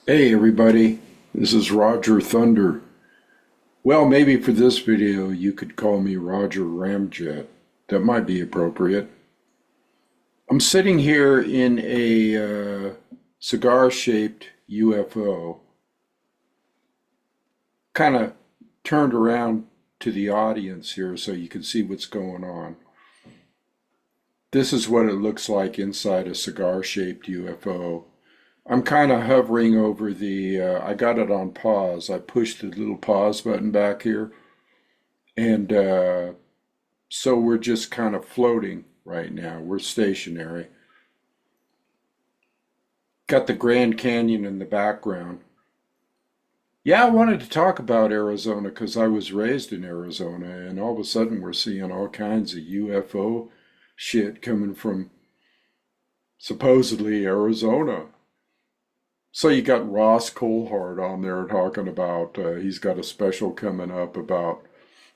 Hey everybody, this is Roger Thunder. Well, maybe for this video you could call me Roger Ramjet. That might be appropriate. I'm sitting here in a cigar-shaped UFO, kind of turned around to the audience here so you can see what's going on. This is what it looks like inside a cigar-shaped UFO. I'm kind of hovering over I got it on pause. I pushed the little pause button back here. And so we're just kind of floating right now. We're stationary. Got the Grand Canyon in the background. Yeah, I wanted to talk about Arizona because I was raised in Arizona, and all of a sudden we're seeing all kinds of UFO shit coming from supposedly Arizona. So you got Ross Coulthart on there talking about he's got a special coming up about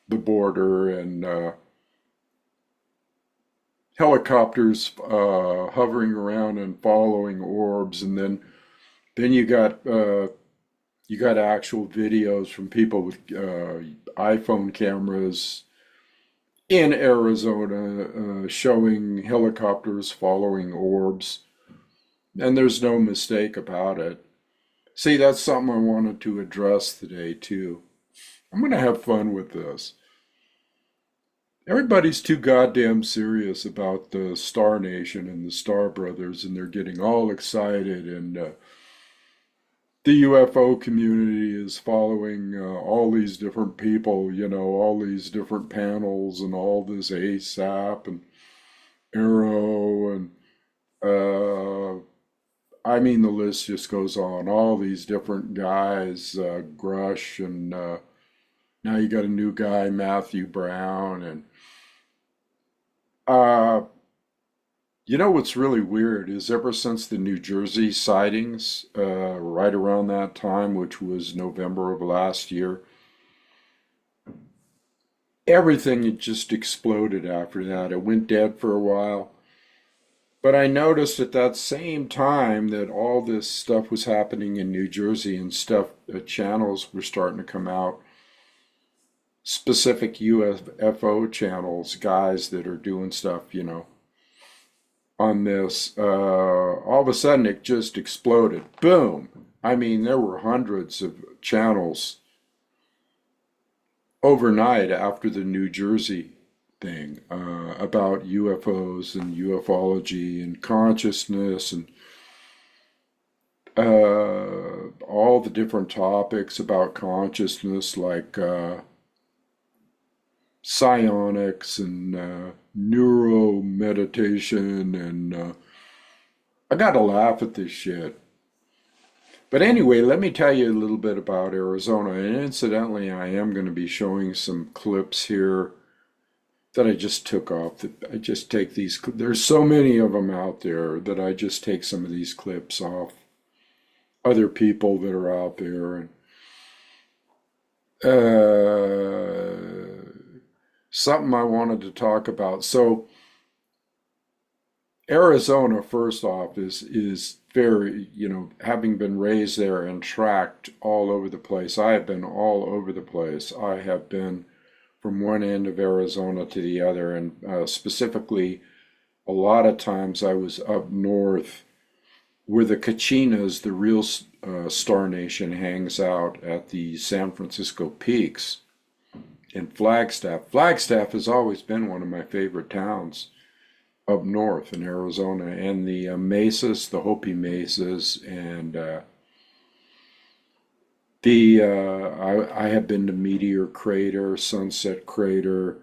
the border and helicopters hovering around and following orbs, and then you got actual videos from people with iPhone cameras in Arizona showing helicopters following orbs, and there's no mistake about it. See, that's something I wanted to address today too. I'm gonna have fun with this. Everybody's too goddamn serious about the Star Nation and the Star Brothers, and they're getting all excited. And the UFO community is following all these different people, all these different panels, and all this ASAP and Arrow, and uh, I mean, the list just goes on. All these different guys, Grush, and now you got a new guy, Matthew Brown, and uh, you know what's really weird is ever since the New Jersey sightings, right around that time, which was November of last year, everything had just exploded after that. It went dead for a while. But I noticed at that same time that all this stuff was happening in New Jersey and stuff, channels were starting to come out, specific UFO channels, guys that are doing stuff, on this. All of a sudden, it just exploded. Boom! I mean, there were hundreds of channels overnight after the New Jersey thing about UFOs and ufology and consciousness and all the different topics about consciousness, like psionics and neuro meditation, and I gotta laugh at this shit. But anyway, let me tell you a little bit about Arizona. And incidentally, I am going to be showing some clips here that I just took off. I just take these, there's so many of them out there that I just take some of these clips off other people that are out there. And something I wanted to talk about. So Arizona, first off, is very, having been raised there and tracked all over the place. I have been all over the place. I have been from one end of Arizona to the other, and specifically, a lot of times I was up north where the Kachinas, the real Star Nation, hangs out at the San Francisco Peaks in Flagstaff. Flagstaff has always been one of my favorite towns up north in Arizona, and the mesas, the Hopi mesas, and I have been to Meteor Crater, Sunset Crater,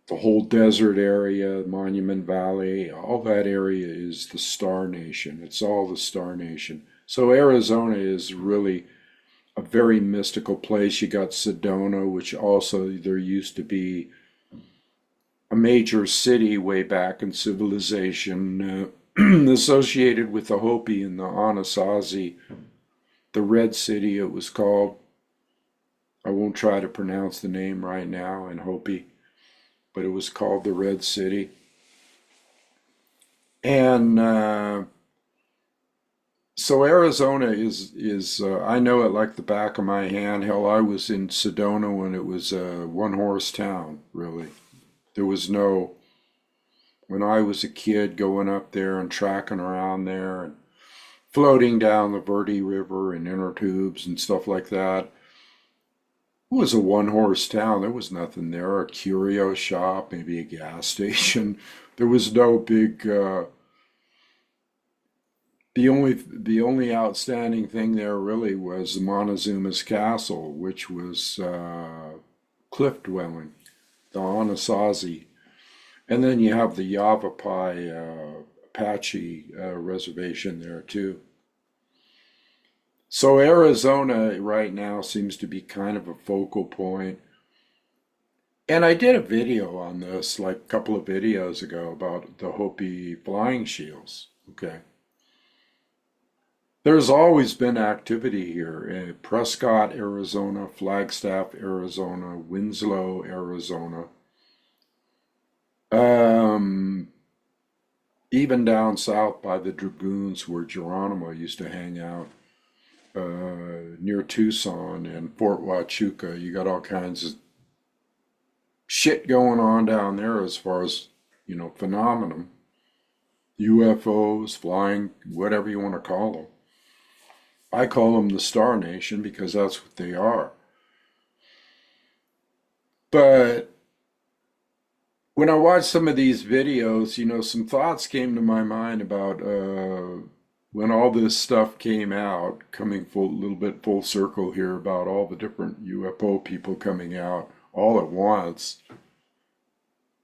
the whole desert area, Monument Valley. All that area is the Star Nation. It's all the Star Nation. So Arizona is really a very mystical place. You got Sedona, which also there used to be a major city way back in civilization, associated with the Hopi and the Anasazi, the Red City it was called. I won't try to pronounce the name right now in Hopi, but it was called the Red City. And so So Arizona is I know it like the back of my hand. Hell, I was in Sedona when it was a one horse town, really. There was no, when I was a kid going up there and tracking around there and floating down the Verde River in inner tubes and stuff like that. It was a one horse town. There was nothing there. A curio shop, maybe a gas station. There was no big the only outstanding thing there really was Montezuma's castle, which was cliff dwelling, the Anasazi. And then you have the Yavapai Apache reservation there too. So Arizona right now seems to be kind of a focal point. And I did a video on this like a couple of videos ago about the Hopi flying shields. Okay. There's always been activity here in Prescott, Arizona, Flagstaff, Arizona, Winslow, Arizona. Um, Even down south by the Dragoons where Geronimo used to hang out, near Tucson and Fort Huachuca. You got all kinds of shit going on down there as far as, phenomenon. UFOs, flying, whatever you want to call them. I call them the Star Nation because that's what they are. But when I watched some of these videos, some thoughts came to my mind about when all this stuff came out, coming full, a little bit full circle here about all the different UFO people coming out all at once,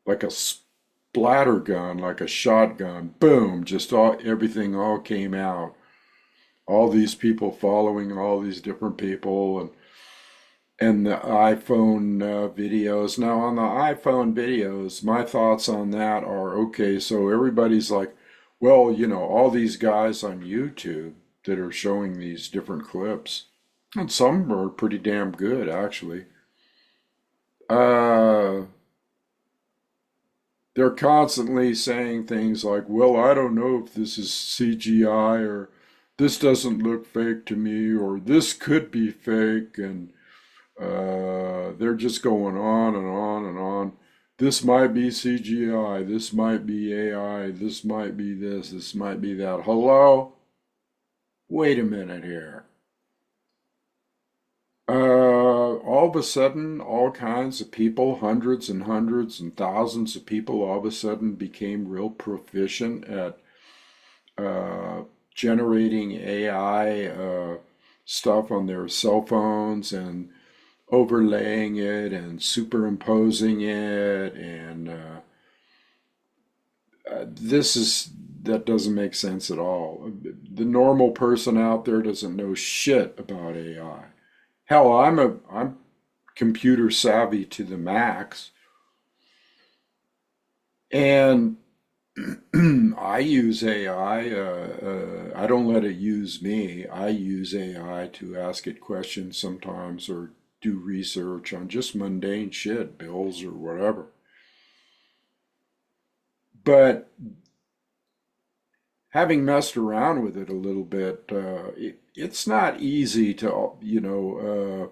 like a splatter gun, like a shotgun, boom, just everything all came out. All these people following all these different people and the iPhone videos. Now, on the iPhone videos, my thoughts on that are okay. So everybody's like, well, all these guys on YouTube that are showing these different clips, and some are pretty damn good, actually. Uh, they're constantly saying things like, well, I don't know if this is CGI or this doesn't look fake to me or this could be fake. And they're just going on and on and on. This might be CGI. This might be AI. This might be this. This might be that. Hello? Wait a minute here. All of a sudden, all kinds of people, hundreds and thousands of people, all of a sudden became real proficient at uh, generating AI stuff on their cell phones and overlaying it and superimposing it. And this is, that doesn't make sense at all. The normal person out there doesn't know shit about AI. Hell, I'm computer savvy to the max, and I use AI. I don't let it use me. I use AI to ask it questions sometimes or do research on just mundane shit, bills or whatever. But having messed around with it a little bit, it's not easy to,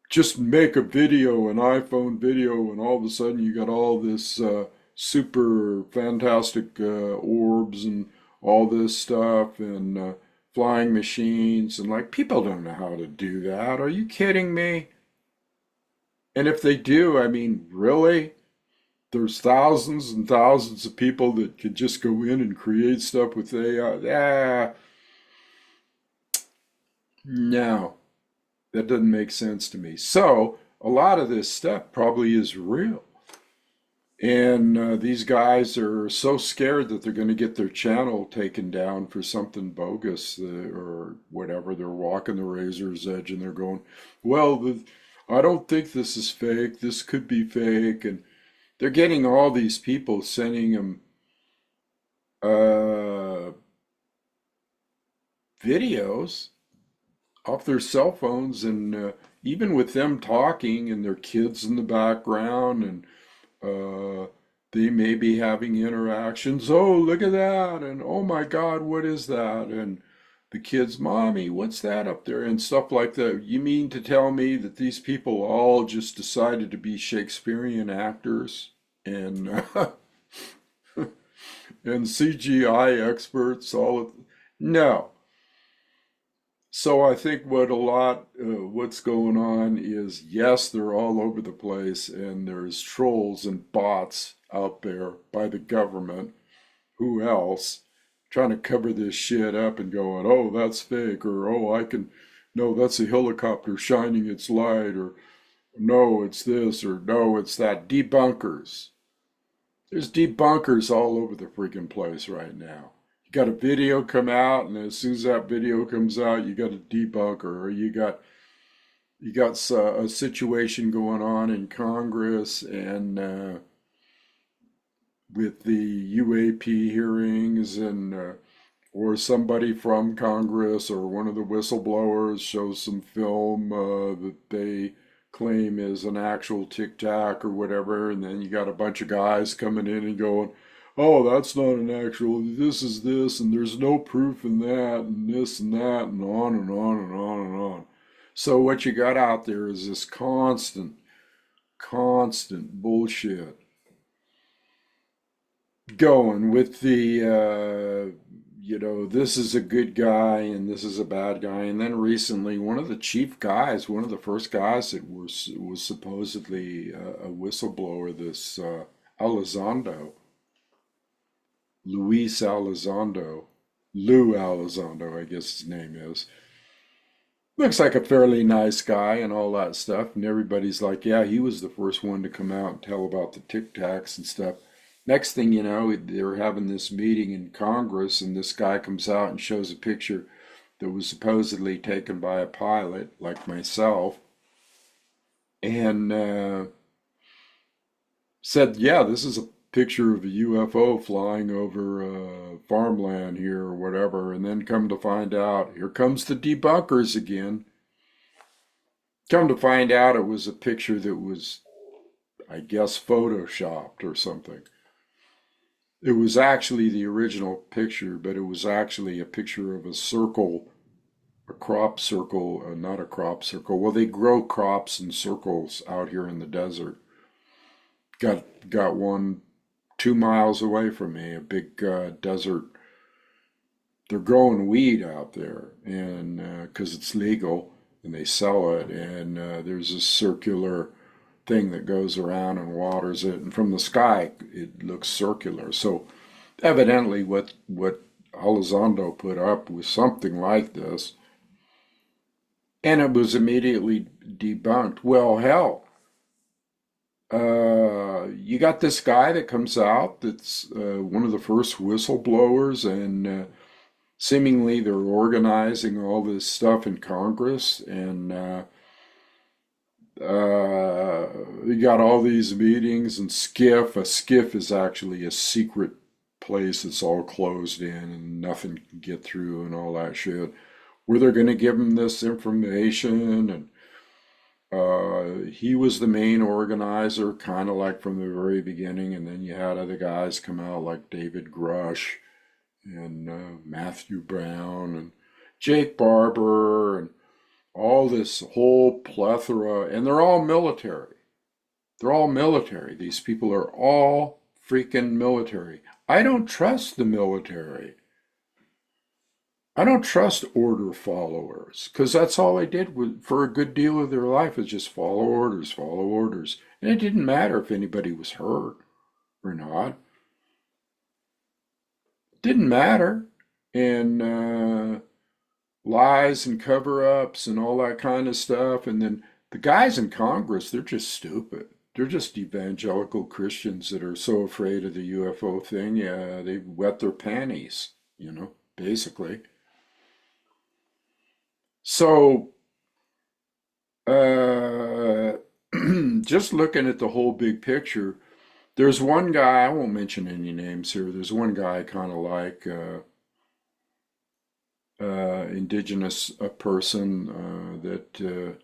just make a video, an iPhone video, and all of a sudden you got all this super fantastic orbs and all this stuff and flying machines. And like, people don't know how to do that. Are you kidding me? And if they do, I mean, really? There's thousands and thousands of people that could just go in and create stuff with AI. No, that doesn't make sense to me. So, a lot of this stuff probably is real. And these guys are so scared that they're going to get their channel taken down for something bogus or whatever. They're walking the razor's edge and they're going, well, I don't think this is fake. This could be fake. And they're getting all these people sending them uh, videos off their cell phones. And even with them talking and their kids in the background and uh, They may be having interactions. Oh, look at that. And oh my God, what is that? And the kids, Mommy, what's that up there? And stuff like that. You mean to tell me that these people all just decided to be Shakespearean actors and and CGI experts? No. So I think what's going on is, yes, they're all over the place, and there's trolls and bots out there by the government. Who else? Trying to cover this shit up and going, oh, that's fake, or oh, no, that's a helicopter shining its light, or no, it's this, or no, it's that. Debunkers. There's debunkers all over the freaking place right now. You got a video come out, and as soon as that video comes out, you got a debunker, or you got a situation going on in Congress and with the UAP hearings, and or somebody from Congress or one of the whistleblowers shows some film that they claim is an actual tic tac or whatever, and then you got a bunch of guys coming in and going, oh, that's not an actual, this is this, and there's no proof in that, and this and that, and on and on and on and on. So what you got out there is this constant bullshit going with this is a good guy and this is a bad guy. And then recently, one of the chief guys, one of the first guys that was supposedly a whistleblower, this Elizondo, Luis Elizondo, Lou Elizondo, I guess his name is. Looks like a fairly nice guy and all that stuff. And everybody's like, yeah, he was the first one to come out and tell about the Tic Tacs and stuff. Next thing you know, they're having this meeting in Congress, and this guy comes out and shows a picture that was supposedly taken by a pilot, like myself, and said, yeah, this is a picture of a UFO flying over farmland here or whatever. And then come to find out, here comes the debunkers again. Come to find out it was a picture that was, I guess, photoshopped or something. It was actually the original picture, but it was actually a picture of a circle, a crop circle, not a crop circle. Well, they grow crops in circles out here in the desert. Got one 2 miles away from me, a big desert. They're growing weed out there, and because it's legal, and they sell it. And there's a circular thing that goes around and waters it, and from the sky it looks circular. So evidently what Elizondo put up was something like this, and it was immediately debunked. Well, hell, you got this guy that comes out that's one of the first whistleblowers, and seemingly they're organizing all this stuff in Congress, and you got all these meetings and skiff. A skiff is actually a secret place that's all closed in and nothing can get through and all that shit. Where they're going to give him this information, and he was the main organizer, kind of like from the very beginning. And then you had other guys come out like David Grush and Matthew Brown and Jake Barber and all this whole plethora, and they're all military. They're all military. These people are all freaking military. I don't trust the military. I don't trust order followers, because that's all they did for a good deal of their life is just follow orders, follow orders. And it didn't matter if anybody was hurt or not. It didn't matter. And lies and cover-ups and all that kind of stuff. And then the guys in Congress, they're just stupid. They're just evangelical Christians that are so afraid of the UFO thing. Yeah, they wet their panties, basically. So, uh, just looking at the whole big picture, there's one guy, I won't mention any names here, there's one guy kind of like indigenous person that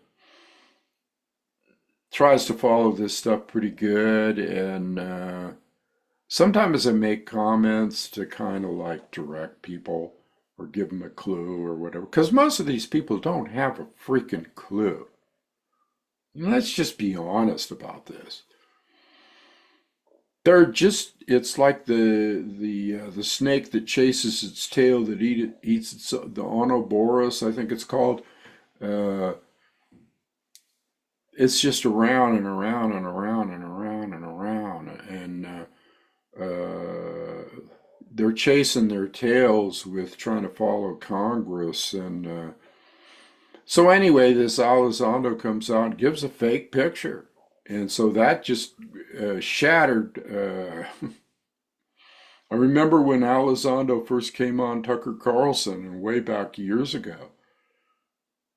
tries to follow this stuff pretty good, and sometimes I make comments to kind of like direct people or give them a clue or whatever, because most of these people don't have a freaking clue. Let's just be honest about this. They're just, it's like the snake that chases its tail that eats its, the Onoboros, I think it's called. Uh, it's just around and around and around and around and around. And they're chasing their tails with trying to follow Congress. And so anyway, this Elizondo comes out and gives a fake picture. And so that just shattered. I remember when Elizondo first came on Tucker Carlson and way back years ago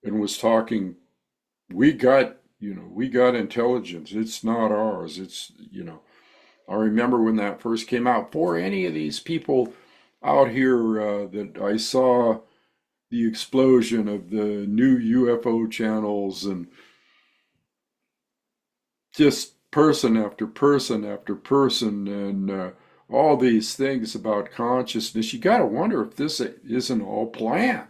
and was talking, we got intelligence. It's not ours. I remember when that first came out. For any of these people out here that I saw the explosion of the new UFO channels and just person after person after person and all these things about consciousness, you got to wonder if this isn't all planned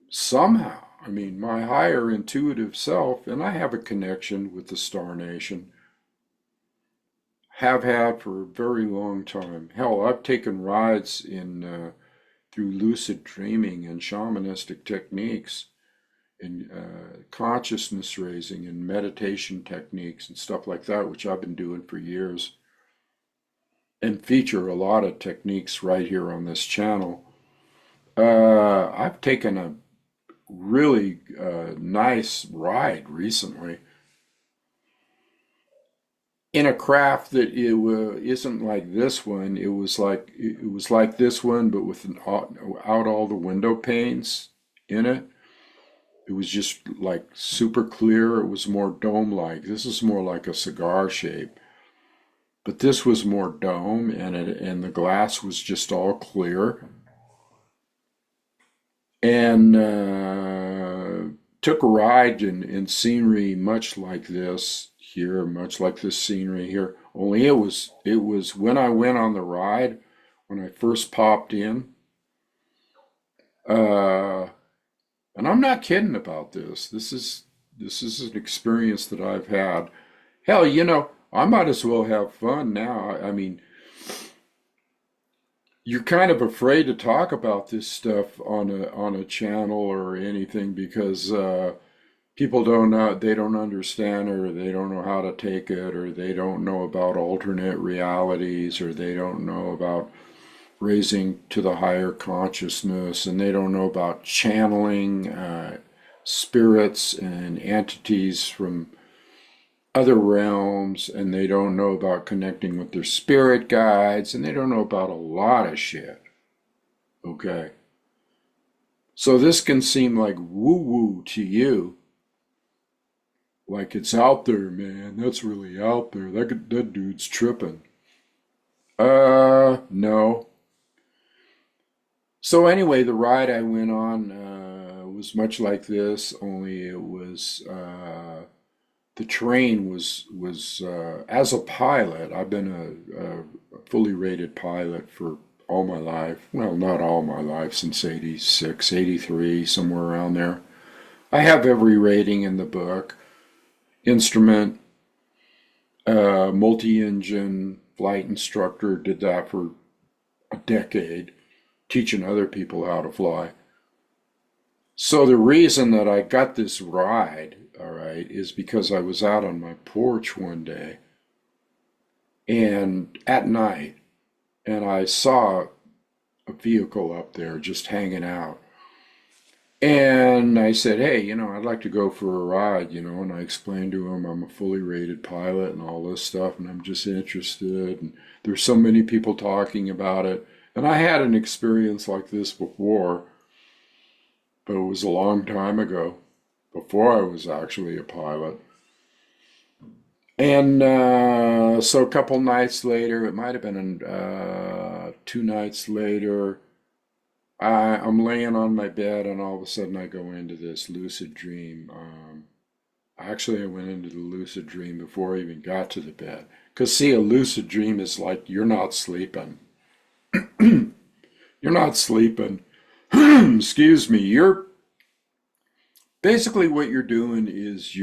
somehow. I mean, my higher intuitive self, and I have a connection with the Star Nation, have had for a very long time. Hell, I've taken rides in through lucid dreaming and shamanistic techniques and consciousness raising and meditation techniques and stuff like that, which I've been doing for years, and feature a lot of techniques right here on this channel. I've taken a really nice ride recently in a craft that isn't like this one. It was like this one, but with out all the window panes in it. It was just like super clear. It was more dome-like. This is more like a cigar shape, but this was more dome, and the glass was just all clear. And took a ride in scenery much like this here, much like this scenery here. Only it was when I went on the ride, when I first popped in. Uh, and I'm not kidding about this. This is an experience that I've had. Hell, I might as well have fun now. I mean, you're kind of afraid to talk about this stuff on a channel or anything because people don't know, they don't understand, or they don't know how to take it, or they don't know about alternate realities, or they don't know about raising to the higher consciousness, and they don't know about channeling spirits and entities from other realms, and they don't know about connecting with their spirit guides, and they don't know about a lot of shit. Okay. So this can seem like woo-woo to you, like it's out there, man. That's really out there. That dude's tripping. No. So anyway, the ride I went on was much like this, only it was the terrain was as a pilot. I've been a fully rated pilot for all my life. Well, not all my life, since 86, 83, somewhere around there. I have every rating in the book. Instrument, multi-engine, flight instructor, did that for a decade, teaching other people how to fly. So the reason that I got this ride, all right, is because I was out on my porch one day and at night, and I saw a vehicle up there just hanging out. And I said, hey, I'd like to go for a ride, and I explained to him I'm a fully rated pilot and all this stuff, and I'm just interested. And there's so many people talking about it. And I had an experience like this before, but it was a long time ago, before I was actually a pilot. And so a couple nights later, it might have been 2 nights later, I'm laying on my bed, and all of a sudden I go into this lucid dream. Actually, I went into the lucid dream before I even got to the bed, Because, see, a lucid dream is like you're not sleeping. You're not sleeping. Excuse me. You're basically what you're doing is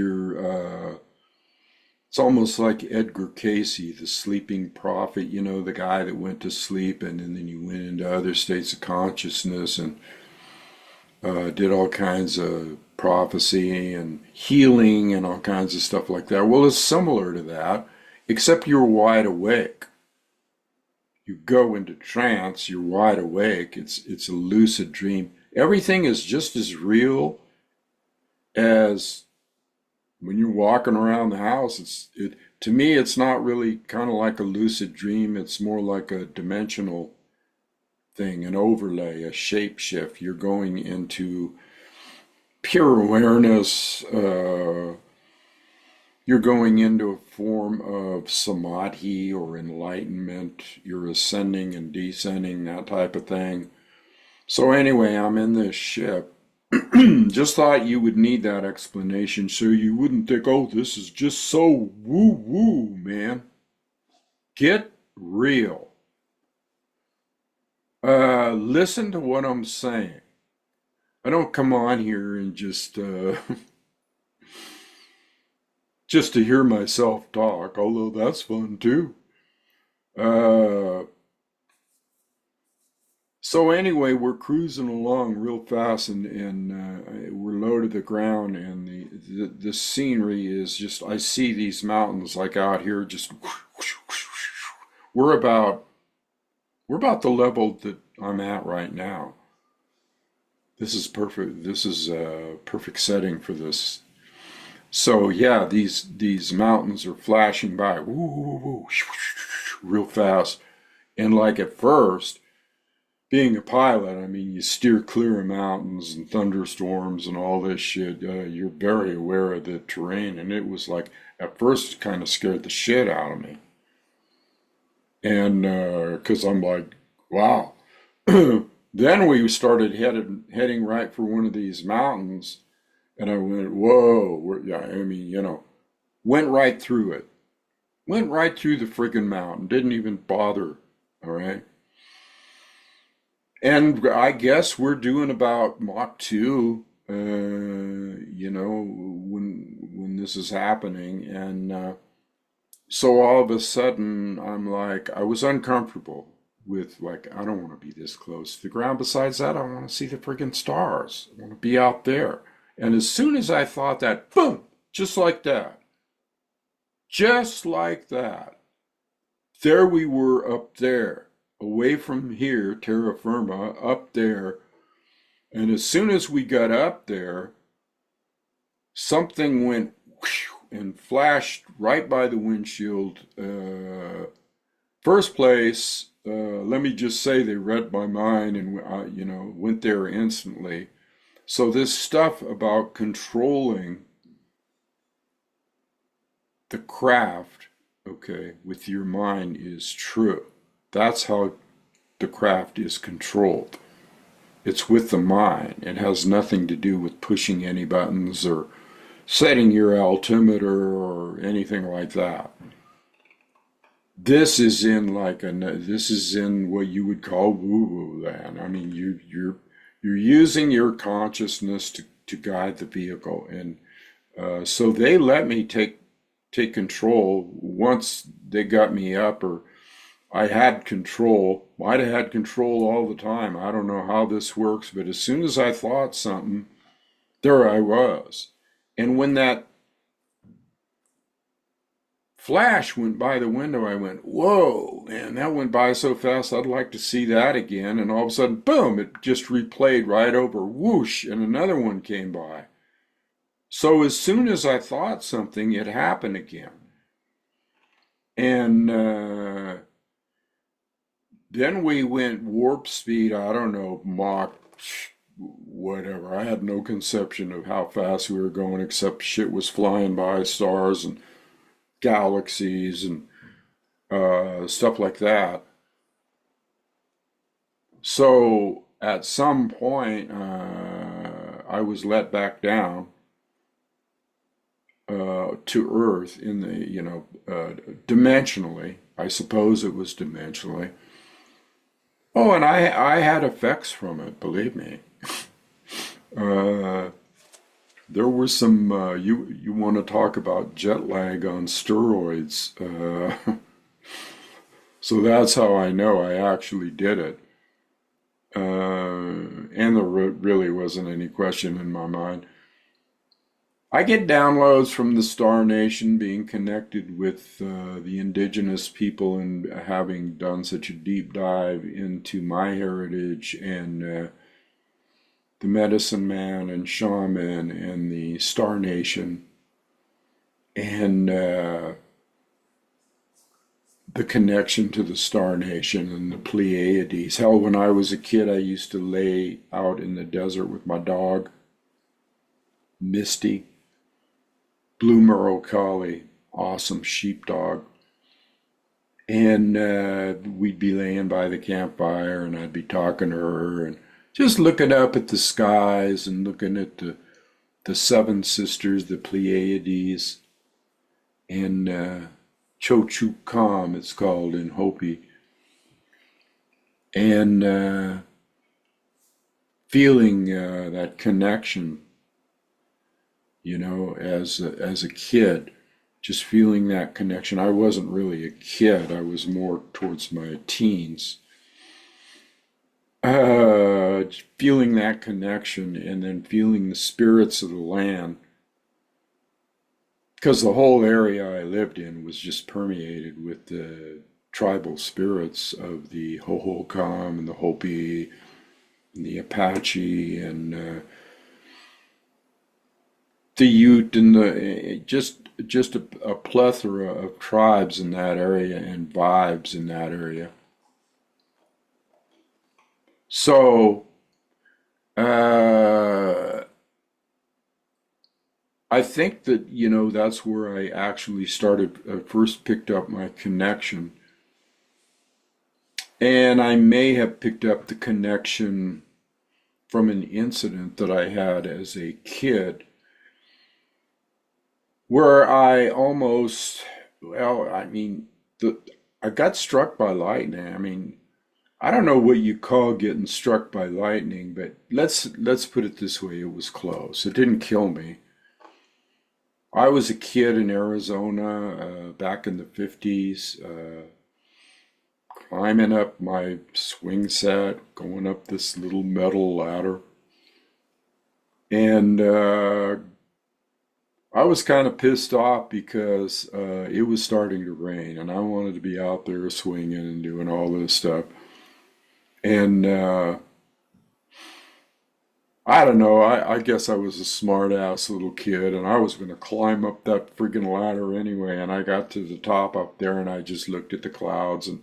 it's almost like Edgar Casey, the sleeping prophet, you know, the guy that went to sleep and then he went into other states of consciousness and did all kinds of prophecy and healing and all kinds of stuff like that. Well, it's similar to that, except you're wide awake. You go into trance, you're wide awake. It's a lucid dream. Everything is just as real as when you're walking around the house. To me, it's not really kind of like a lucid dream. It's more like a dimensional thing, an overlay, a shape shift. You're going into pure awareness. You're going into a form of samadhi or enlightenment. You're ascending and descending, that type of thing. So anyway, I'm in this ship. Just thought you would need that explanation so you wouldn't think, oh, this is just so woo-woo, man. Get real. Listen to what I'm saying. I don't come on here and just just to hear myself talk, although that's fun too. Uh, so anyway, we're cruising along real fast, and we're low to the ground, and the scenery is just, I see these mountains like out here, just we're about we're about the level that I'm at right now. This is perfect. This is a perfect setting for this. So yeah, these mountains are flashing by, woo, woo, woo, real fast, and like at first, being a pilot, I mean, you steer clear of mountains and thunderstorms and all this shit. You're very aware of the terrain, and it was like at first it kind of scared the shit out of me, and because I'm like, wow. Then we started heading right for one of these mountains, and I went, whoa, yeah, I mean, you know, went right through it. Went right through the friggin' mountain. Didn't even bother. All right. And I guess we're doing about Mach 2, you know, when this is happening. And so all of a sudden, I'm like, I was uncomfortable with, like, I don't want to be this close to the ground. Besides that, I want to see the friggin' stars. I want to be out there. And as soon as I thought that, boom, just like that, there we were up there, away from here, terra firma, up there. And as soon as we got up there, something went and flashed right by the windshield. First place, let me just say they read my mind and, you know, went there instantly. So this stuff about controlling the craft, okay, with your mind is true. That's how the craft is controlled. It's with the mind. It has nothing to do with pushing any buttons or setting your altimeter or anything like that. This is in this is in what you would call woo-woo land. I mean, you're using your consciousness to guide the vehicle, and so they let me take control once they got me up, or I had control. Might have had control all the time. I don't know how this works, but as soon as I thought something, there I was. And when that flash went by the window, I went, whoa, man, that went by so fast, I'd like to see that again. And all of a sudden, boom, it just replayed right over, whoosh, and another one came by. So as soon as I thought something, it happened again. And then we went warp speed, I don't know, Mach whatever. I had no conception of how fast we were going, except shit was flying by, stars and galaxies and stuff like that. So at some point, I was let back down to Earth in the, dimensionally. I suppose it was dimensionally. Oh, and I had effects from it, believe me. Uh, there were some, you want to talk about jet lag on steroids. So that's how I know I actually did it. And there really wasn't any question in my mind. I get downloads from the Star Nation, being connected with the indigenous people and having done such a deep dive into my heritage and the medicine man and shaman and the Star Nation and the connection to the Star Nation and the Pleiades. Hell, when I was a kid, I used to lay out in the desert with my dog, Misty. Blue Merle Collie, awesome sheepdog. And we'd be laying by the campfire and I'd be talking to her and just looking up at the skies and looking at the seven sisters, the Pleiades, and Chochukam, it's called in Hopi. And feeling that connection, as a kid, just feeling that connection. I wasn't really a kid. I was more towards my teens. Feeling that connection and then feeling the spirits of the land. Because the whole area I lived in was just permeated with the tribal spirits of the Hohokam and the Hopi and the Apache and the Ute and just a plethora of tribes in that area and vibes in that area. So I think that that's where I actually first picked up my connection, and I may have picked up the connection from an incident that I had as a kid where I almost, I got struck by lightning. I don't know what you call getting struck by lightning, but let's put it this way, it was close. It didn't kill me. I was a kid in Arizona back in the 50s, climbing up my swing set, going up this little metal ladder. And I was kind of pissed off because it was starting to rain and I wanted to be out there swinging and doing all this stuff. And I don't know, I guess I was a smart ass little kid and I was going to climb up that friggin' ladder anyway. And I got to the top up there and I just looked at the clouds and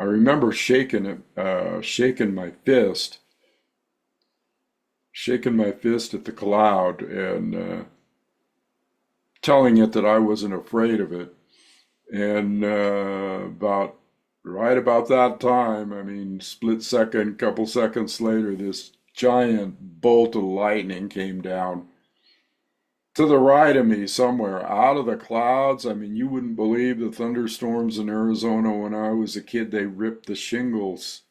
I remember shaking my fist at the cloud and telling it that I wasn't afraid of it. And right about that time, split second, couple seconds later, this giant bolt of lightning came down to the right of me somewhere out of the clouds. You wouldn't believe the thunderstorms in Arizona when I was a kid. They ripped the shingles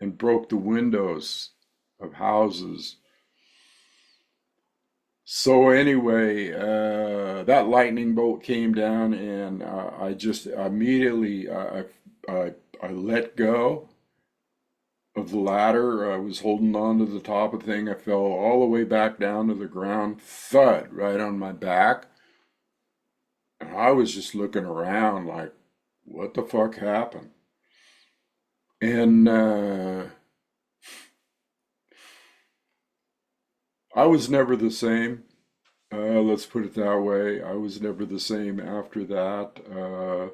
and broke the windows of houses. So anyway, that lightning bolt came down, and I just immediately I let go of the ladder. I was holding on to the top of the thing. I fell all the way back down to the ground, thud right on my back, and I was just looking around like, what the fuck happened? And I was never the same. Let's put it that way. I was never the same after that.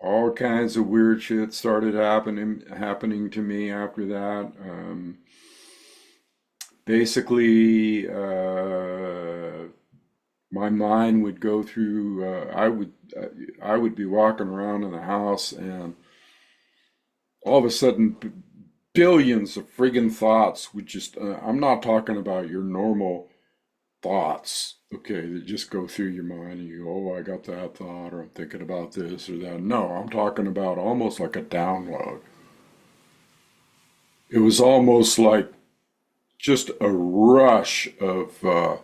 All kinds of weird shit started happening to me after that. Basically, my mind would go through. I would be walking around in the house, and all of a sudden, billions of friggin' thoughts would just. I'm not talking about your normal thoughts, okay, that just go through your mind and you go, oh, I got that thought, or I'm thinking about this or that. No, I'm talking about almost like a download. It was almost like just a rush of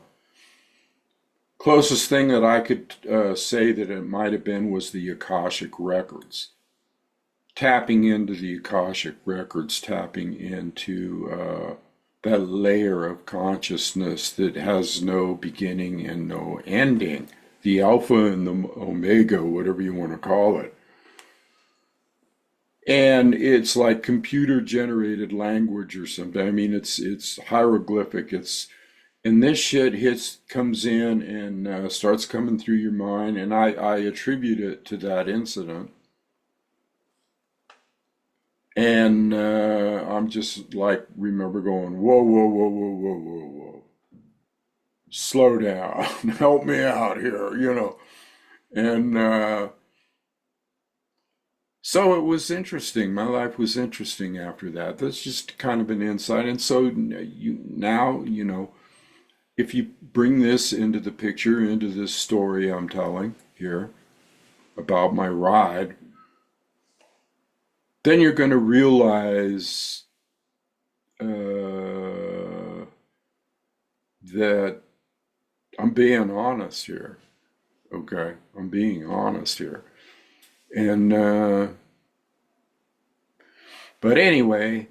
closest thing that I could say that it might have been was the Akashic records. Tapping into the Akashic records, tapping into that layer of consciousness that has no beginning and no ending. The Alpha and the Omega, whatever you want to call it. And it's like computer generated language or something. I mean, it's hieroglyphic. And this shit comes in and starts coming through your mind. And I attribute it to that incident. And I'm just like, remember going, whoa, whoa, whoa, whoa, whoa, whoa, whoa. Slow down. Help me out here, you know. And so it was interesting. My life was interesting after that. That's just kind of an insight. And so now, you know, if you bring this into the picture, into this story I'm telling here about my ride, then you're going to realize that I'm being honest here. Okay, I'm being honest here. And, but anyway,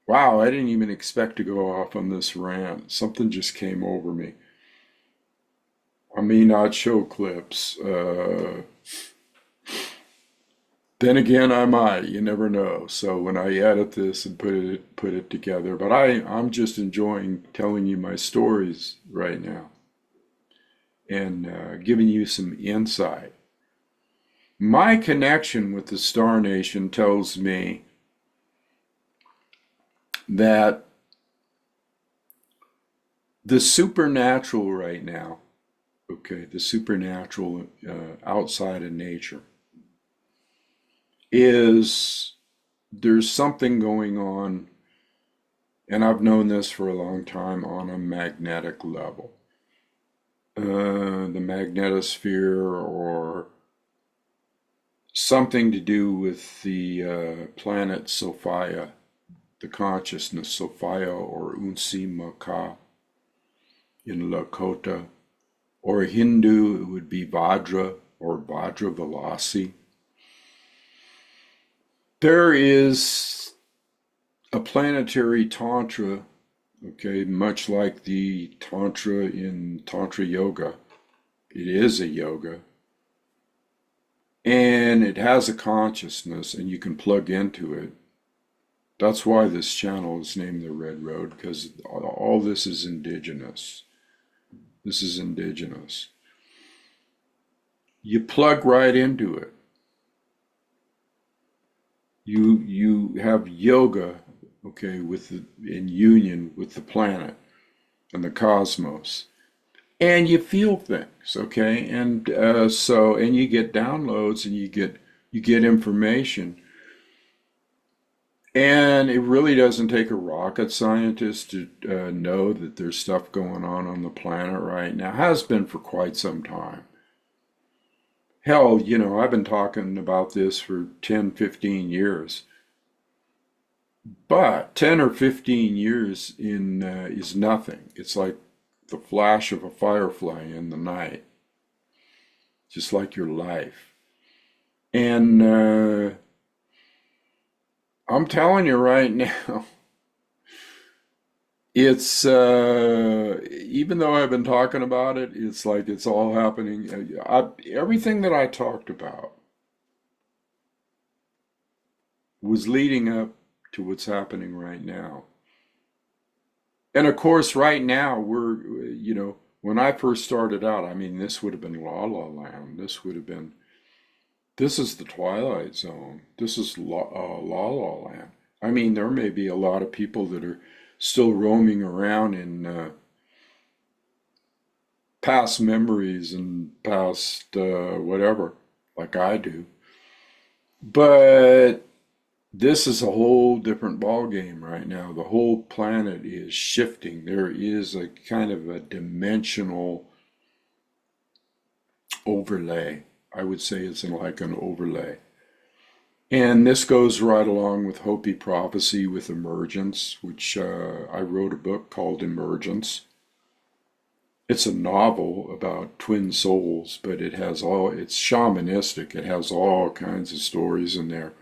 wow, I didn't even expect to go off on this rant. Something just came over me. I may not show clips. Then again, I might. You never know. So when I edit this and put it together, but I'm just enjoying telling you my stories right now and giving you some insight. My connection with the Star Nation tells me that the supernatural right now, okay, the supernatural outside of nature, is there's something going on, and I've known this for a long time, on a magnetic level. The magnetosphere, or something to do with the planet Sophia, the consciousness Sophia, or Unsi Maka in Lakota, or Hindu, it would be Vajra or Vajra Velasi. There is a planetary tantra, okay, much like the tantra in Tantra Yoga. It is a yoga. And it has a consciousness, and you can plug into it. That's why this channel is named The Red Road, because all this is indigenous. This is indigenous. You plug right into it. You have yoga, okay, in union with the planet and the cosmos, and you feel things, okay, and and you get downloads and you get information, and it really doesn't take a rocket scientist to know that there's stuff going on the planet right now. Has been for quite some time. Hell, you know, I've been talking about this for 10, 15 years. But 10 or 15 years is nothing. It's like the flash of a firefly in the night, just like your life. And I'm telling you right now, it's even though I've been talking about it, it's like it's all happening. Everything that I talked about was leading up to what's happening right now. And of course, right now, you know, when I first started out, I mean, this would have been La La Land. This is the Twilight Zone. This is La La Land. I mean, there may be a lot of people that are still roaming around in past memories and past whatever, like I do. But This is a whole different ball game right now. The whole planet is shifting. There is a kind of a dimensional overlay. I would say it's like an overlay. And this goes right along with Hopi prophecy with Emergence, which I wrote a book called Emergence. It's a novel about twin souls, but it's shamanistic. It has all kinds of stories in there.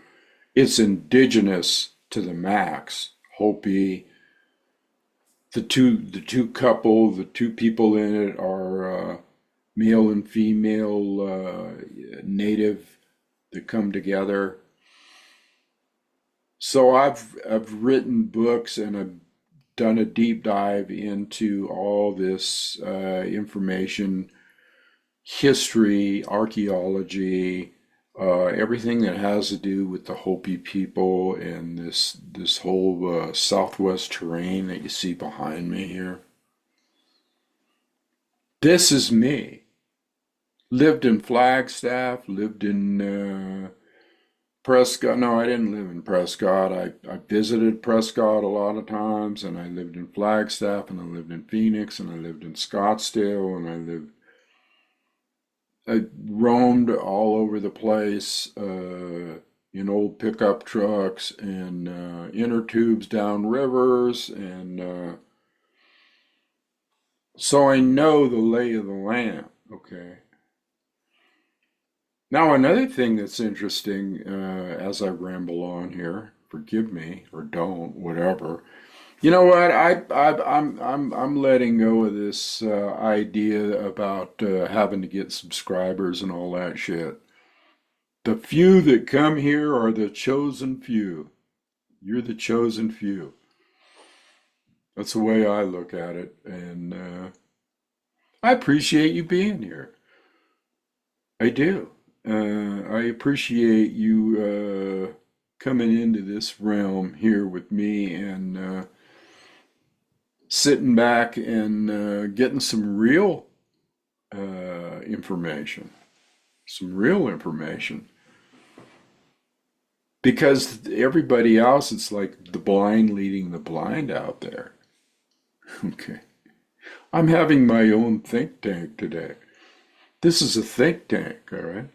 It's indigenous to the max. Hopi, the two people in it are male and female native that come together. So I've written books and I've done a deep dive into all this information, history, archaeology, everything that has to do with the Hopi people and this whole Southwest terrain that you see behind me here. This is me. Lived in Flagstaff, lived in Prescott. No, I didn't live in Prescott. I visited Prescott a lot of times, and I lived in Flagstaff, and I lived in Phoenix, and I lived in Scottsdale, and I roamed all over the place in old pickup trucks and inner tubes down rivers, and so I know the lay of the land. Okay. Now, another thing that's interesting as I ramble on here, forgive me or don't, whatever. You know what? I'm letting go of this idea about having to get subscribers and all that shit. The few that come here are the chosen few. You're the chosen few. That's the way I look at it, and I appreciate you being here. I do. I appreciate you coming into this realm here with me and sitting back and getting some real information. Some real information. Because everybody else, it's like the blind leading the blind out there. Okay. I'm having my own think tank today. This is a think tank, all right?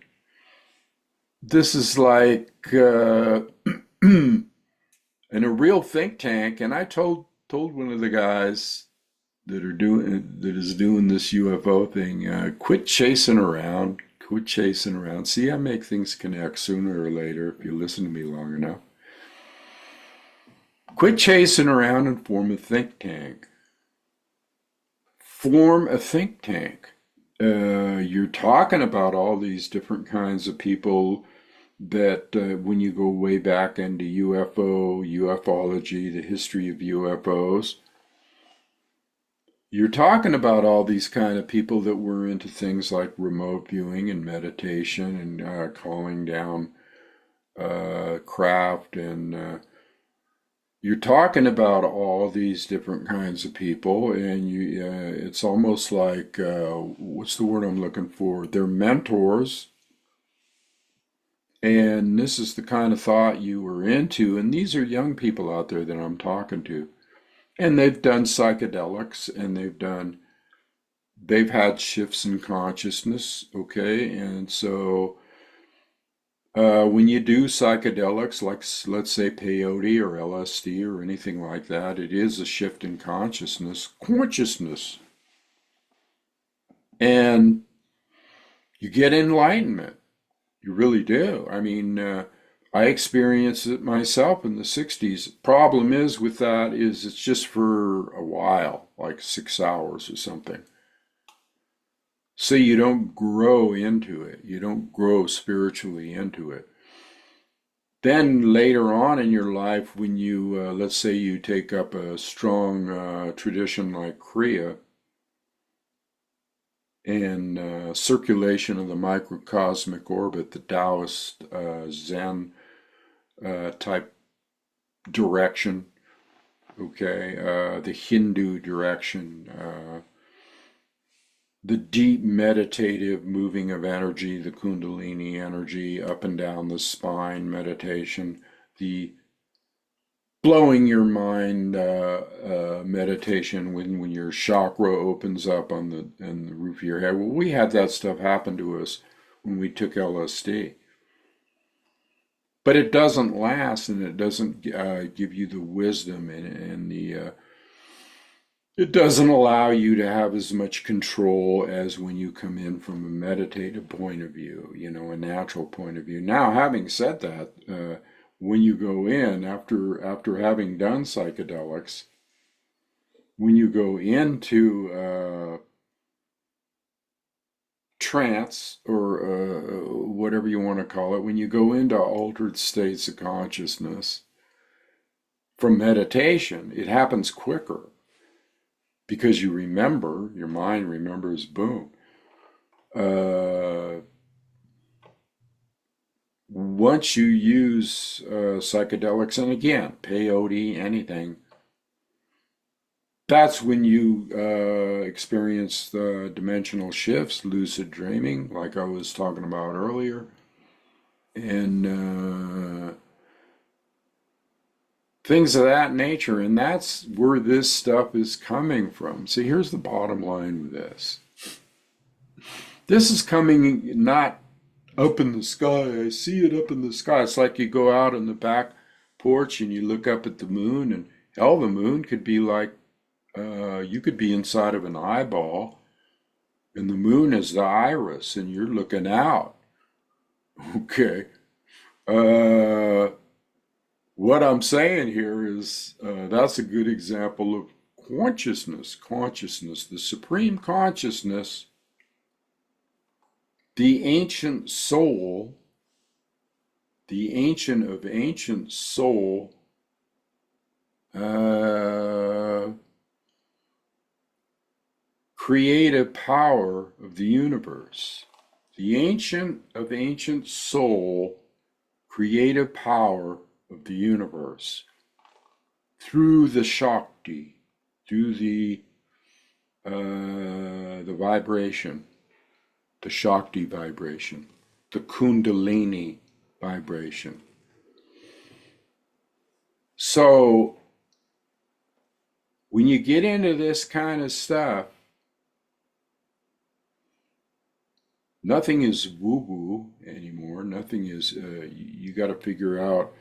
This is like in a real think tank, and I told one of the guys that is doing this UFO thing, quit chasing around, quit chasing around. See, I make things connect sooner or later if you listen to me long enough. Quit chasing around and form a think tank. Form a think tank. You're talking about all these different kinds of people that when you go way back into UFO, ufology, the history of UFOs, you're talking about all these kind of people that were into things like remote viewing and meditation and calling down craft and you're talking about all these different kinds of people and it's almost like what's the word I'm looking for? They're mentors. And this is the kind of thought you were into. And these are young people out there that I'm talking to. And they've done psychedelics and they've had shifts in consciousness. Okay. And so when you do psychedelics, like let's say peyote or LSD or anything like that, it is a shift in consciousness. And you get enlightenment. You really do. I mean, I experienced it myself in the 60s. Problem is with that is it's just for a while, like 6 hours or something. So you don't grow into it. You don't grow spiritually into it. Then later on in your life, when let's say you take up a strong tradition like Kriya and circulation of the microcosmic orbit, the Taoist Zen type direction, okay, the Hindu direction, the deep meditative moving of energy, the Kundalini energy up and down the spine meditation, the blowing your mind meditation when your chakra opens up on the roof of your head. Well, we had that stuff happen to us when we took LSD. But it doesn't last, and it doesn't give you the wisdom, and the it doesn't allow you to have as much control as when you come in from a meditative point of view, a natural point of view. Now, having said that, when you go in after having done psychedelics, when you go into trance or whatever you want to call it, when you go into altered states of consciousness from meditation, it happens quicker because you remember, your mind remembers, boom. Once you use psychedelics, and again, peyote, anything, that's when you experience the dimensional shifts, lucid dreaming, like I was talking about earlier, and things of that nature. And that's where this stuff is coming from. See, here's the bottom line with this. This is coming not up in the sky. I see it up in the sky. It's like you go out on the back porch and you look up at the moon, and hell, the moon could be like, you could be inside of an eyeball, and the moon is the iris, and you're looking out. Okay. What I'm saying here is that's a good example of consciousness, the supreme consciousness, the ancient soul, the ancient of ancient soul, creative power of the universe. The ancient of ancient soul, creative power of the universe. Through the Shakti, through the vibration, the Shakti vibration, the Kundalini vibration. So, when you get into this kind of stuff, nothing is woo-woo anymore. Nothing is, you got to figure out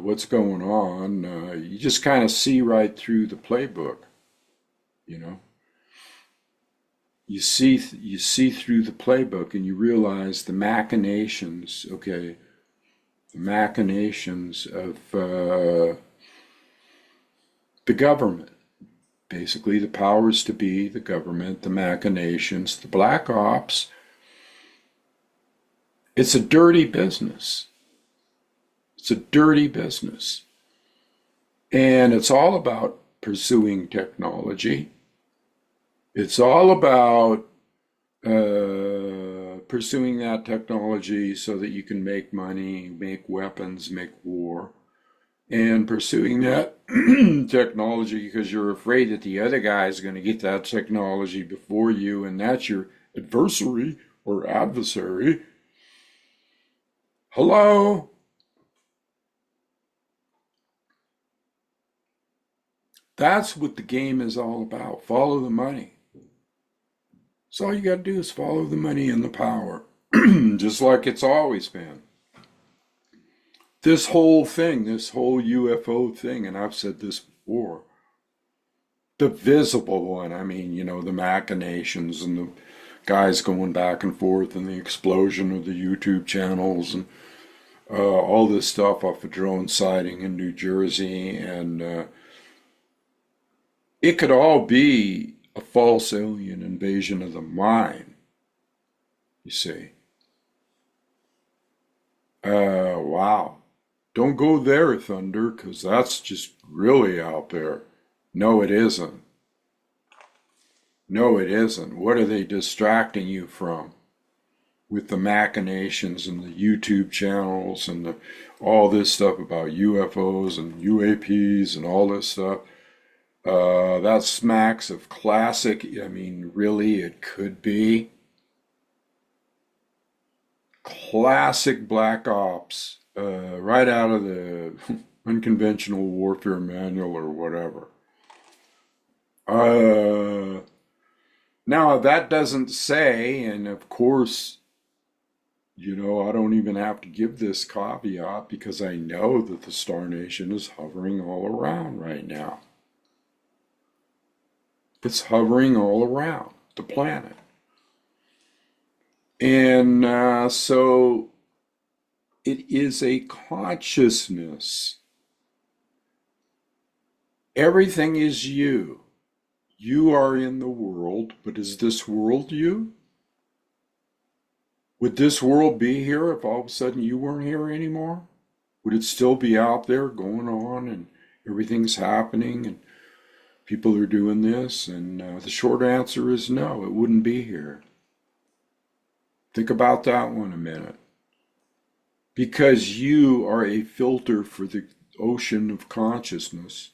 what's going on. You just kind of see right through the playbook, you know. You see through the playbook, and you realize the machinations, okay, the machinations of the government. Basically, the powers to be, the government, the machinations, the black ops. It's a dirty business. It's a dirty business. And it's all about pursuing technology. It's all about pursuing that technology so that you can make money, make weapons, make war. And pursuing that technology because you're afraid that the other guy is going to get that technology before you, and that's your adversary or adversary. Hello? That's what the game is all about. Follow the money. So all you got to do is follow the money and the power, just like it's always been. This whole thing, this whole UFO thing, and I've said this before, the visible one, I mean, you know, the machinations and the guys going back and forth and the explosion of the YouTube channels and all this stuff off a drone sighting in New Jersey, and it could all be a false alien invasion of the mind, you see. Wow. Don't go there, Thunder, because that's just really out there. No, it isn't. No, it isn't. What are they distracting you from? With the machinations and the YouTube channels and all this stuff about UFOs and UAPs and all this stuff. That smacks of classic, I mean, really, it could be classic black ops right out of the unconventional warfare manual or whatever. Now, that doesn't say, and of course, I don't even have to give this caveat because I know that the Star Nation is hovering all around right now. It's hovering all around the planet. And so it is a consciousness. Everything is you. You are in the world, but is this world you? Would this world be here if all of a sudden you weren't here anymore? Would it still be out there going on and everything's happening and people are doing this? And the short answer is no, it wouldn't be here. Think about that one a minute. Because you are a filter for the ocean of consciousness.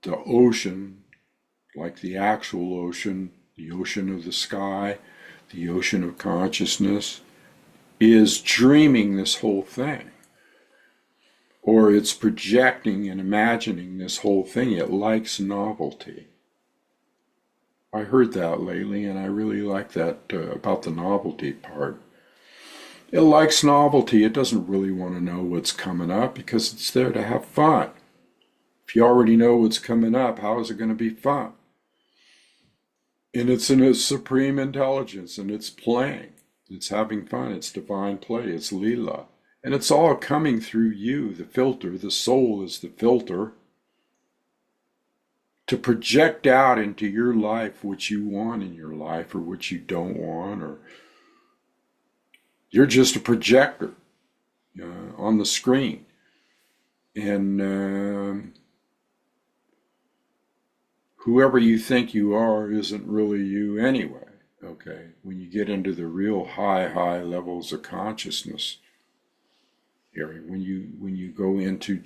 The ocean, like the actual ocean, the ocean of the sky, the ocean of consciousness, is dreaming this whole thing. Or it's projecting and imagining this whole thing. It likes novelty. I heard that lately, and I really like that about the novelty part. It likes novelty. It doesn't really want to know what's coming up because it's there to have fun. If you already know what's coming up, how is it going to be fun? And it's in a supreme intelligence, and it's playing. It's having fun. It's divine play. It's Leela. And it's all coming through you, the filter. The soul is the filter to project out into your life what you want in your life or what you don't want, or you're just a projector on the screen. And whoever you think you are isn't really you anyway, okay? When you get into the real high levels of consciousness, when you go into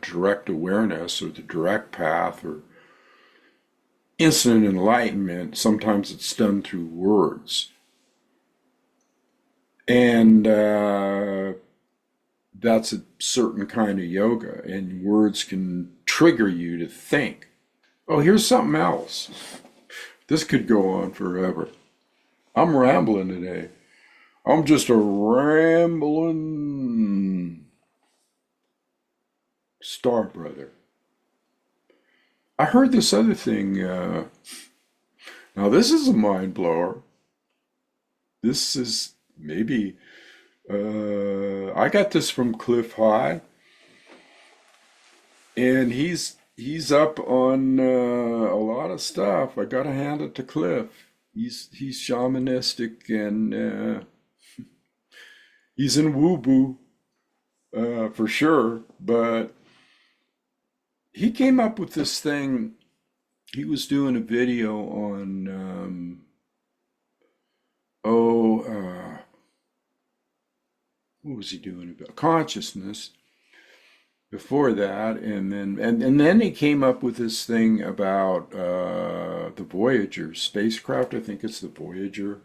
direct awareness or the direct path or instant enlightenment, sometimes it's done through words. And that's a certain kind of yoga, and words can trigger you to think. Oh, here's something else. This could go on forever. I'm rambling today. I'm just a rambling star brother. I heard this other thing. Now, this is a mind blower. This is maybe, I got this from Cliff High, and he's up on a lot of stuff. I gotta hand it to Cliff. He's shamanistic, and he's in woo-boo for sure. But he came up with this thing. He was doing a video on what was he doing about consciousness before that, and then he came up with this thing about the Voyager spacecraft. I think it's the Voyager,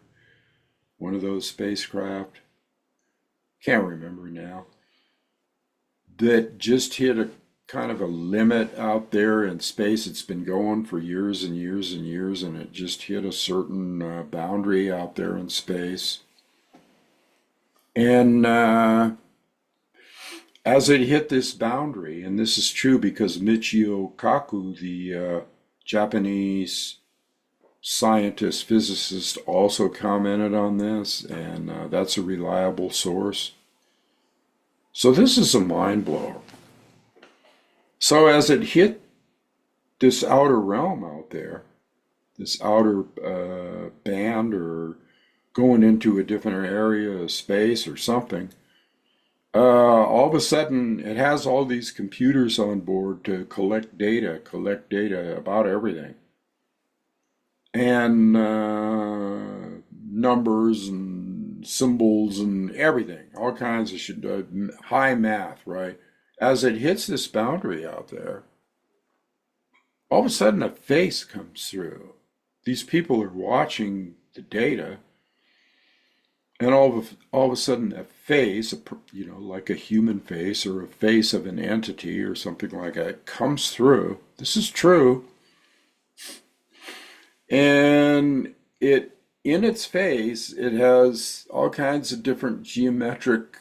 one of those spacecraft. Can't remember now. That just hit a kind of a limit out there in space. It's been going for years and years and years, and it just hit a certain boundary out there in space. And as it hit this boundary, and this is true because Michio Kaku, the Japanese scientist, physicist, also commented on this, and that's a reliable source. So this is a mind blower. So as it hit this outer realm out there, this outer band, or going into a different area of space or something, all of a sudden it has all these computers on board to collect data about everything. And numbers and symbols and everything, all kinds of shit, high math, right? As it hits this boundary out there, all of a sudden a face comes through. These people are watching the data, And all of a sudden, a face, you know, like a human face or a face of an entity or something like that, comes through. This is true. And in its face, it has all kinds of different geometric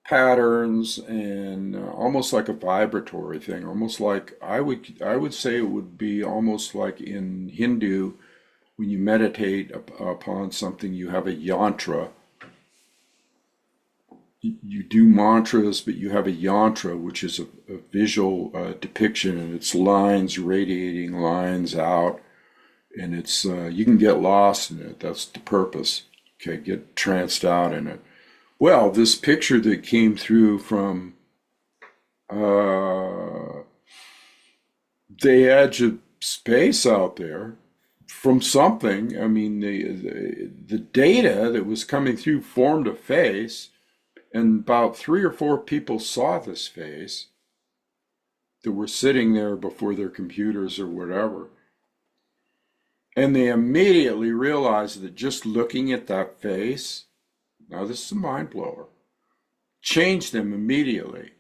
patterns and almost like a vibratory thing, almost like I would say it would be almost like in Hindu when you meditate upon something, you have a yantra. You do mantras, but you have a yantra, which is a visual depiction, and it's lines, radiating lines out, and it's you can get lost in it. That's the purpose. Okay, get tranced out in it. Well, this picture that came through from uh, the edge of space out there, from something, I mean, the data that was coming through formed a face, and about three or four people saw this face that were sitting there before their computers or whatever. And they immediately realized that just looking at that face, now this is a mind blower, changed them immediately.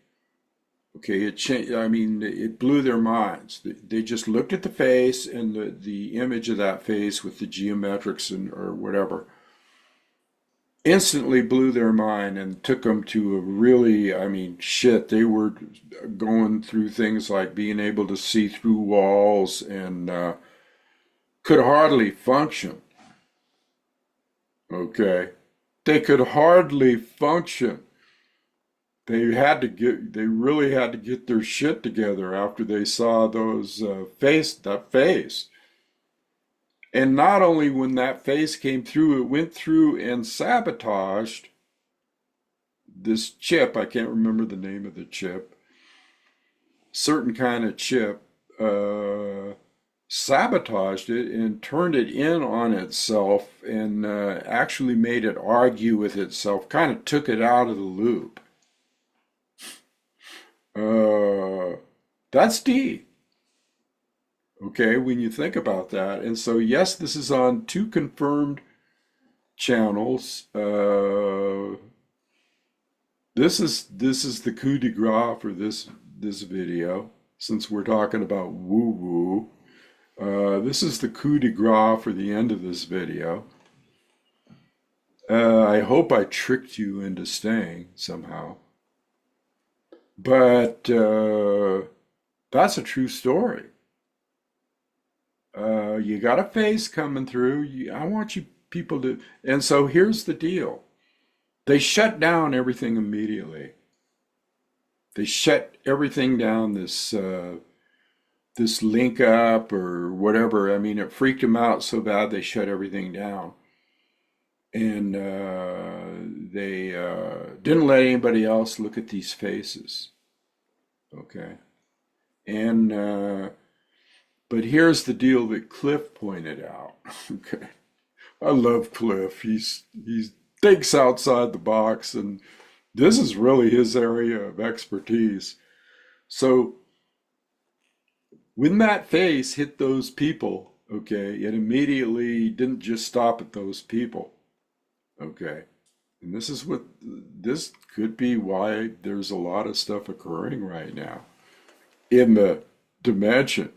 Okay, it changed, I mean, it blew their minds. They just looked at the face and the image of that face with the geometrics and or whatever instantly blew their mind and took them to a really, I mean, shit, they were going through things like being able to see through walls and could hardly function. Okay, they could hardly function. They really had to get their shit together after they saw that face. And not only when that face came through, it went through and sabotaged this chip. I can't remember the name of the chip. Certain kind of chip sabotaged it and turned it in on itself and actually made it argue with itself, kind of took it out of the loop. Uh, that's deep. Okay, when you think about that. And so, yes, this is on two confirmed channels. This is the coup de grace for this video, since we're talking about woo woo. This is the coup de grace for the end of this video. I hope I tricked you into staying somehow, but that's a true story. You got a face coming through. I want you people to, and so here's the deal. They shut down everything immediately. They shut everything down, this link up or whatever. I mean, it freaked them out so bad they shut everything down. And they didn't let anybody else look at these faces. Okay. And but here's the deal that Cliff pointed out. Okay. I love Cliff. He thinks outside the box, and this is really his area of expertise. So when that face hit those people, okay, it immediately didn't just stop at those people. Okay. And this could be why there's a lot of stuff occurring right now in the dimension.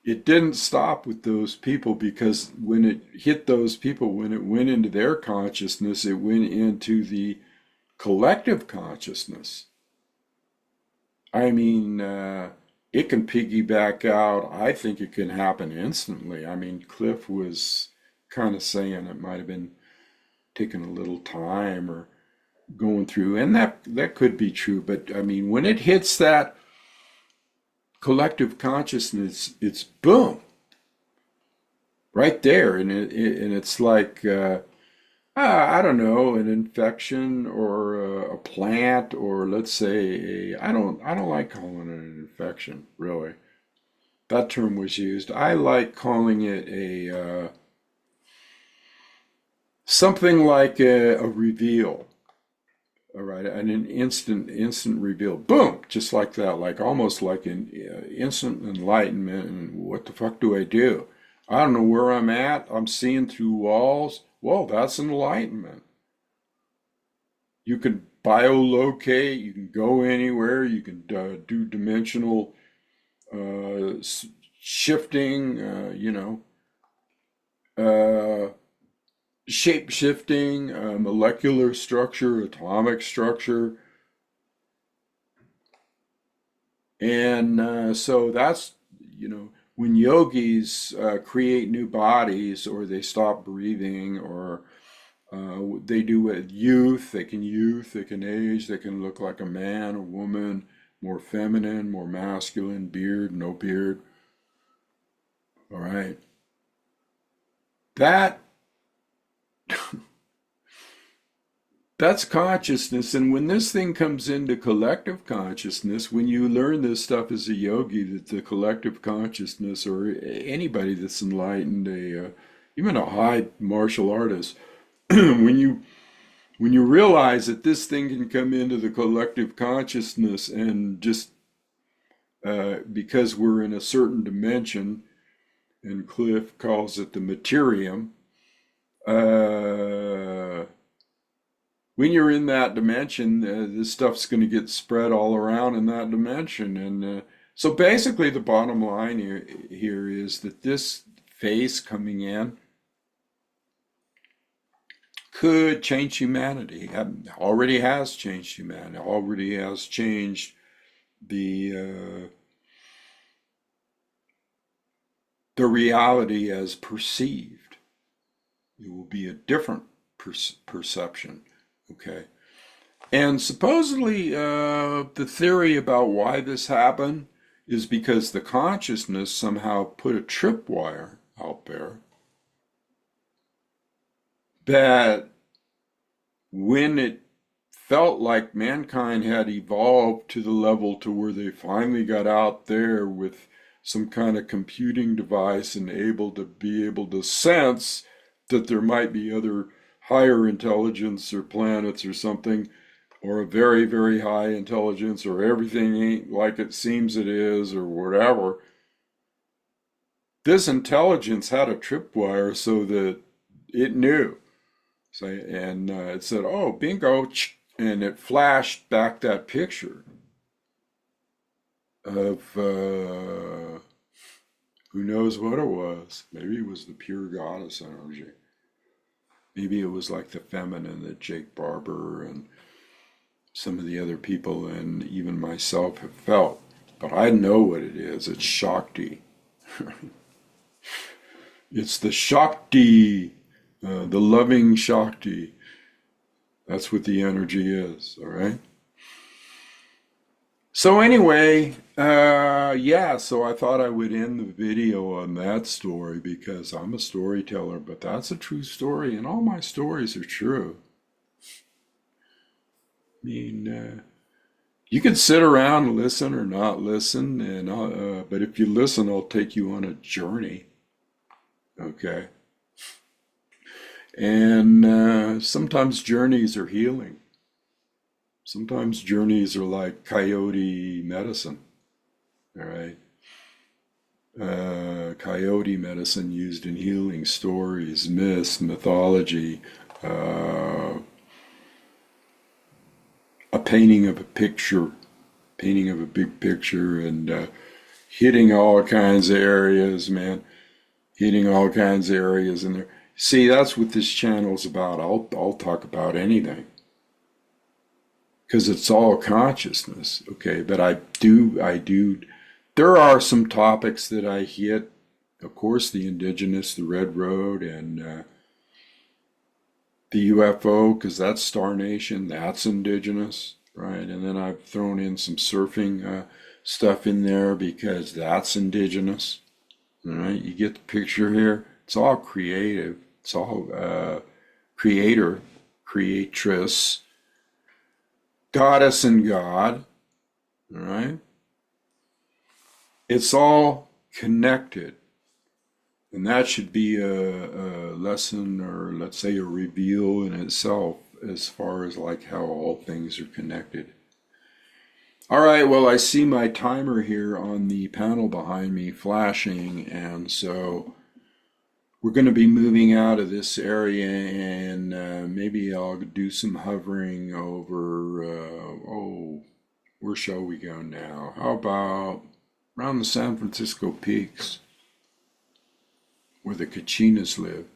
It didn't stop with those people because when it hit those people, when it went into their consciousness, it went into the collective consciousness. I mean, it can piggyback out. I think it can happen instantly. I mean, Cliff was kind of saying it might have been taking a little time or going through, and that could be true. But I mean, when it hits that collective consciousness, it's boom, right there, and it's like I don't know, an infection or a plant, or let's say I don't like calling it an infection, really. That term was used. I like calling it a something like a reveal. All right, and an instant reveal, boom, just like that, like almost like an instant enlightenment. And what the fuck do? I don't know where I'm at. I'm seeing through walls. Well, that's enlightenment. You can biolocate, you can go anywhere, you can do dimensional shifting, uh, shape shifting, molecular structure, atomic structure. And so that's, when yogis create new bodies or they stop breathing or they do it youth, they can age, they can look like a man, a woman, more feminine, more masculine, beard, no beard. All right. That that's consciousness. And when this thing comes into collective consciousness, when you learn this stuff as a yogi, that the collective consciousness, or anybody that's enlightened, even a high martial artist, when you realize that this thing can come into the collective consciousness and just because we're in a certain dimension, and Cliff calls it the materium, uh, when you're in that dimension, this stuff's going to get spread all around in that dimension. And so basically, the bottom line here is that this phase coming in could change humanity. Already has changed humanity. Already has changed the the reality as perceived. It will be a different perception. Okay. And supposedly, the theory about why this happened is because the consciousness somehow put a tripwire out there that when it felt like mankind had evolved to the level to where they finally got out there with some kind of computing device and able to sense that there might be other higher intelligence or planets or something, or a very, very high intelligence, or everything ain't like it seems it is, or whatever. This intelligence had a tripwire so that it knew. So, and it said, oh, bingo, and it flashed back that picture of who knows what it was. Maybe it was the pure goddess energy. Maybe it was like the feminine that Jake Barber and some of the other people and even myself have felt. But I know what it is. It's Shakti. It's the Shakti, the loving Shakti. That's what the energy is, all right? So anyway, yeah, so I thought I would end the video on that story because I'm a storyteller, but that's a true story, and all my stories are true. I mean, you can sit around and listen or not listen, and but if you listen, I'll take you on a journey, okay? And sometimes journeys are healing. Sometimes journeys are like coyote medicine, all right? Coyote medicine used in healing stories, myths, mythology, uh, a painting of a picture, painting of a big picture, and hitting all kinds of areas, man, hitting all kinds of areas in there. See, that's what this channel is about. I'll talk about anything because it's all consciousness, okay? But I do. There are some topics that I hit. Of course, the indigenous, the red road, and the UFO, because that's Star Nation, that's indigenous, right? And then I've thrown in some surfing stuff in there because that's indigenous, all right? You get the picture here. It's all creative. It's all creator, creatress, goddess and God, all right? It's all connected. And that should be a lesson, or let's say a reveal in itself, as far as like how all things are connected. All right, well, I see my timer here on the panel behind me flashing, and so we're going to be moving out of this area, and maybe I'll do some hovering over, where shall we go now? How about around the San Francisco peaks where the Kachinas live?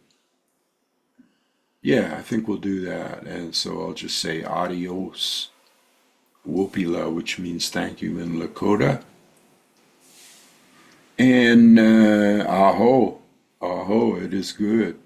Yeah, I think we'll do that. And so I'll just say adios, wopila, which means thank you in Lakota. And aho, aho, it is good.